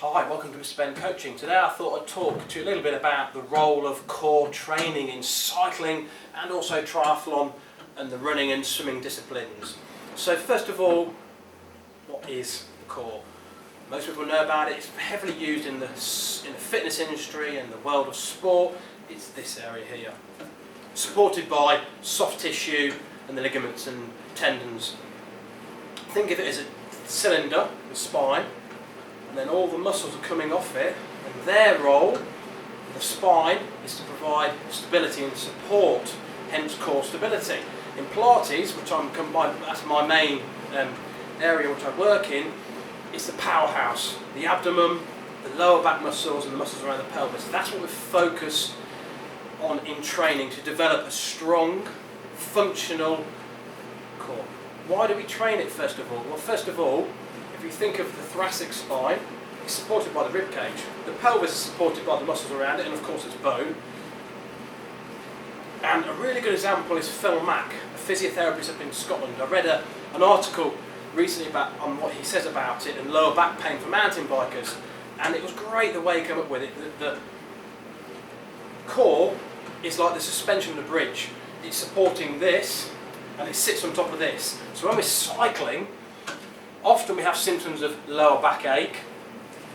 Hi, welcome to Mr. Ben Coaching. Today I thought I'd talk to you a little bit about the role of core training in cycling and also triathlon and the running and swimming disciplines. So first of all, what is the core? Most people know about it. It's heavily used in the fitness industry and the world of sport. It's this area here, supported by soft tissue and the ligaments and tendons. Think of it as a cylinder, the spine, and then all the muscles are coming off it, and their role, the spine, is to provide stability and support, hence core stability. In Pilates, which that's my main area which I work in, it's the powerhouse, the abdomen, the lower back muscles and the muscles around the pelvis. That's what we focus on in training, to develop a strong, functional core. Why do we train it first of all? Well, first of all, if you think of the thoracic spine, it's supported by the rib cage. The pelvis is supported by the muscles around it, and of course it's bone. And a really good example is Phil Mack, a physiotherapist up in Scotland. I read an article recently on what he says about it and lower back pain for mountain bikers, and it was great the way he came up with it. The core is like the suspension of the bridge. It's supporting this, and it sits on top of this. So when we're cycling, often we have symptoms of lower back ache,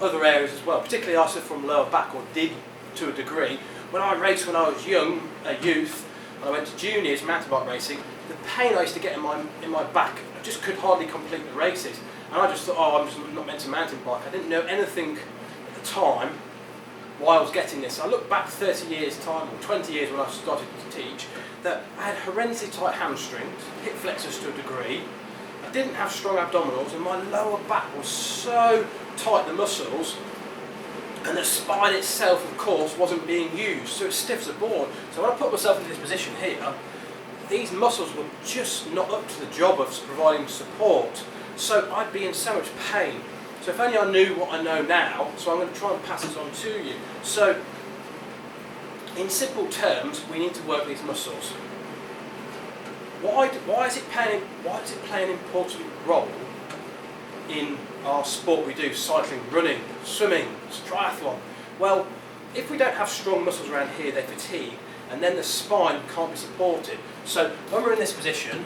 other areas as well, particularly I suffer from lower back, or did to a degree. When I raced when I was young, a youth, and I went to juniors mountain bike racing, the pain I used to get in my back, I just could hardly complete the races. And I just thought, oh, I'm just not meant to mountain bike. I didn't know anything at the time why I was getting this. I look back 30 years time, or 20 years when I started to teach, that I had horrendously tight hamstrings, hip flexors to a degree. I didn't have strong abdominals, and my lower back was so tight, the muscles, and the spine itself, of course, wasn't being used, so it's stiff as a board. So when I put myself into this position here, these muscles were just not up to the job of providing support, so I'd be in so much pain. So if only I knew what I know now, so I'm going to try and pass this on to you. So, in simple terms, we need to work these muscles. Why does it play an important role in our sport we do, cycling, running, swimming, triathlon? Well, if we don't have strong muscles around here, they fatigue, and then the spine can't be supported. So when we're in this position,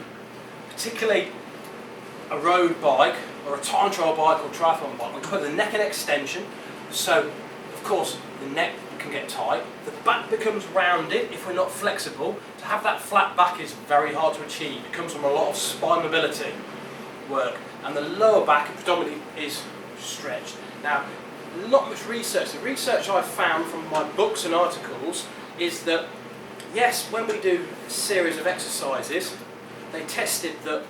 particularly a road bike or a time trial bike or triathlon bike, we put the neck in extension, so of course the neck can get tight, the back becomes rounded if we're not flexible. To have that flat back is very hard to achieve. It comes from a lot of spine mobility work, and the lower back predominantly is stretched. Now, not much research. The research I've found from my books and articles is that, yes, when we do a series of exercises, they tested that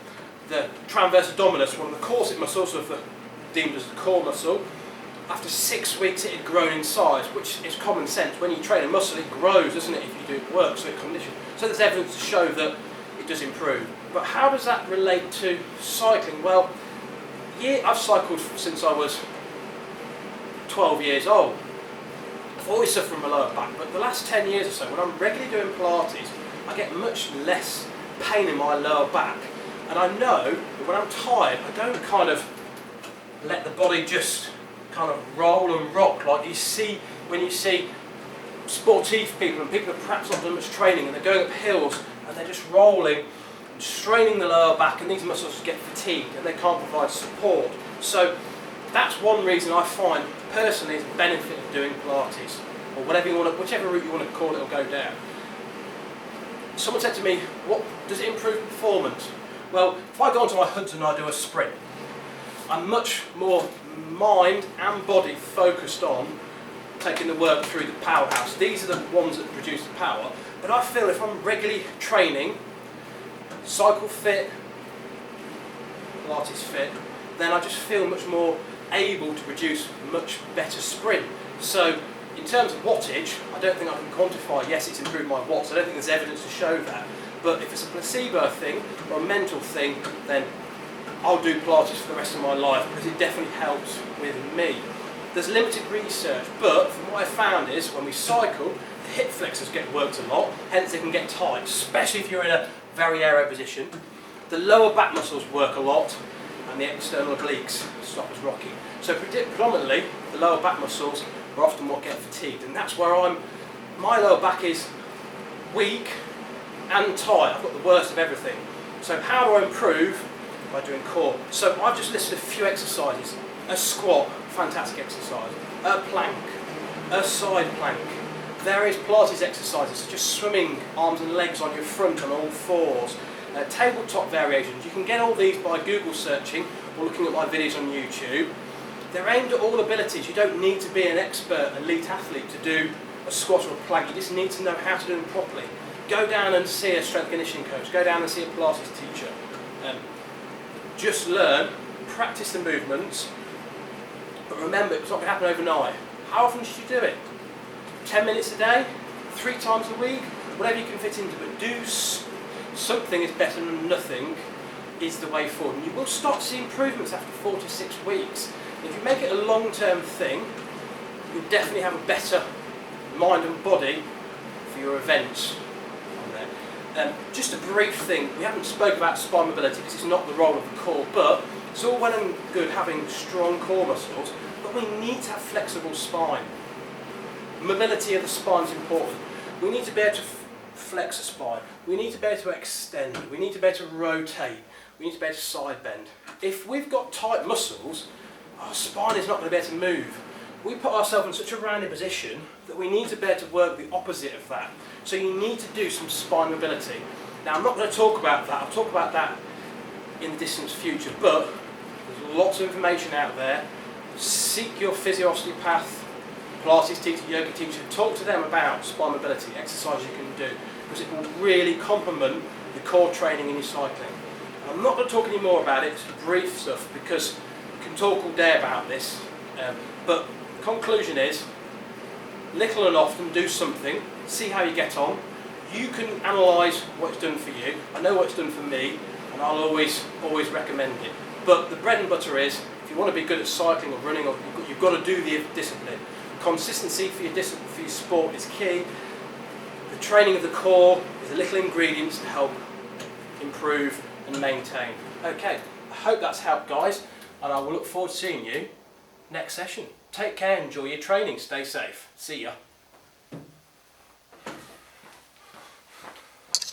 the transverse abdominis, one of the corset muscles deemed as the core muscle, after 6 weeks it had grown in size, which is common sense. When you train a muscle, it grows, doesn't it, if you do work, so it conditions. So there's evidence to show that it does improve. But how does that relate to cycling? Well, I've cycled since I was 12 years old. I've always suffered from my lower back, but the last 10 years or so, when I'm regularly doing Pilates, I get much less pain in my lower back. And I know that when I'm tired, I don't kind of let the body just kind of roll and rock like you see when you see sportive people and people that perhaps not done much training, and they're going up hills and they're just rolling and straining the lower back, and these muscles get fatigued and they can't provide support. So that's one reason I find personally is a benefit of doing Pilates, or whichever route you want to call it or go down. Someone said to me, what does it improve performance? Well, if I go onto my hoods and I do a sprint, I'm much more mind and body focused on taking the work through the powerhouse. These are the ones that produce the power. But I feel if I'm regularly training, cycle fit, Pilates fit, then I just feel much more able to produce much better sprint. So in terms of wattage, I don't think I can quantify, yes, it's improved my watts. I don't think there's evidence to show that. But if it's a placebo thing or a mental thing, then I'll do Pilates for the rest of my life, because it definitely helps with me. There's limited research, but from what I found is when we cycle, the hip flexors get worked a lot, hence they can get tight, especially if you're in a very aero position. The lower back muscles work a lot, and the external obliques stop us rocking. So predominantly the lower back muscles are often what get fatigued, and that's where my lower back is weak and tight. I've got the worst of everything. So how do I improve? By doing core. So I've just listed a few exercises. A squat, fantastic exercise. A plank, a side plank, various Pilates exercises such as swimming, arms and legs on your front on all fours, tabletop variations. You can get all these by Google searching or looking at my videos on YouTube. They're aimed at all abilities. You don't need to be an expert, elite athlete to do a squat or a plank. You just need to know how to do them properly. Go down and see a strength conditioning coach. Go down and see a Pilates teacher. Just learn, practice the movements, but remember it's not going to happen overnight. How often should you do it? 10 minutes a day? 3 times a week? Whatever you can fit into, but do something is better than nothing is the way forward. And you will start to see improvements after 4 to 6 weeks. And if you make it a long-term thing, you'll definitely have a better mind and body for your events. Just a brief thing, we haven't spoken about spine mobility because it's not the role of the core, but it's all well and good having strong core muscles, but we need to have flexible spine. Mobility of the spine is important. We need to be able to flex the spine, we need to be able to extend, we need to be able to rotate, we need to be able to side bend. If we've got tight muscles, our spine is not going to be able to move. We put ourselves in such a rounded position that we need to be able to work the opposite of that. So you need to do some spine mobility. Now I'm not going to talk about that, I'll talk about that in the distant future, but there's lots of information out there. Seek your physio osteopath, Pilates teacher, yoga teacher, talk to them about spine mobility, exercises you can do, because it will really complement the core training in your cycling. And I'm not going to talk any more about it, it's brief stuff, because we can talk all day about this, but the conclusion is, little and often do something, see how you get on. You can analyse what it's done for you. I know what it's done for me, and I'll always recommend it. But the bread and butter is, if you want to be good at cycling or running, you've got to do the discipline. Consistency for your sport is key. The training of the core is the little ingredients to help improve and maintain. Okay, I hope that's helped, guys, and I will look forward to seeing you next session. Take care, enjoy your training, stay safe. See ya.